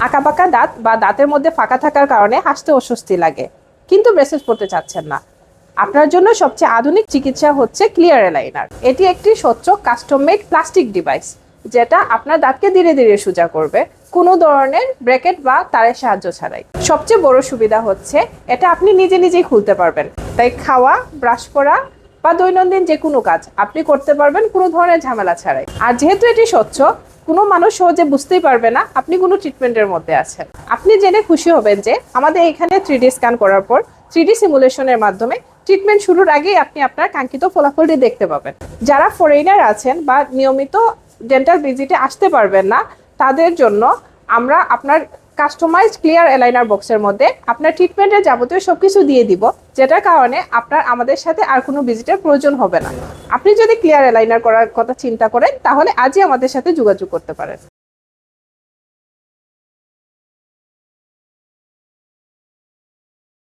আঁকাবাঁকা দাঁত বা দাঁতের মধ্যে ফাঁকা থাকার কারণে হাসতে অস্বস্তি লাগে, কিন্তু ব্রেসেস পড়তে চাচ্ছেন না, আপনার জন্য সবচেয়ে আধুনিক চিকিৎসা হচ্ছে ক্লিয়ার এলাইনার। এটি একটি স্বচ্ছ কাস্টম মেড প্লাস্টিক ডিভাইস, যেটা আপনার দাঁতকে ধীরে ধীরে সোজা করবে, কোনো ধরনের ব্র্যাকেট বা তারের সাহায্য ছাড়াই। সবচেয়ে বড় সুবিধা হচ্ছে এটা আপনি নিজে নিজেই খুলতে পারবেন, তাই খাওয়া, ব্রাশ করা বা দৈনন্দিন যে কোনো কাজ আপনি করতে পারবেন কোনো ধরনের ঝামেলা ছাড়াই। আর যেহেতু এটি স্বচ্ছ, কোনো মানুষ সহজে বুঝতেই পারবে না আপনি কোনো ট্রিটমেন্টের মধ্যে আছেন। আপনি জেনে খুশি হবেন যে আমাদের এখানে 3D স্ক্যান করার পর 3D সিমুলেশনের মাধ্যমে ট্রিটমেন্ট শুরুর আগেই আপনি আপনার কাঙ্ক্ষিত ফলাফলটি দেখতে পাবেন। যারা ফরেইনার আছেন বা নিয়মিত ডেন্টাল ভিজিটে আসতে পারবেন না, তাদের জন্য আমরা আপনার কাস্টমাইজড ক্লিয়ার এলাইনার বক্সের মধ্যে আপনার ট্রিটমেন্টের যাবতীয় সবকিছু দিয়ে দিব, যেটার কারণে আপনার আমাদের সাথে আর কোনো ভিজিটের প্রয়োজন হবে না। আপনি যদি ক্লিয়ার এলাইনার করার কথা চিন্তা করেন, তাহলে আজই আমাদের সাথে যোগাযোগ করতে পারেন।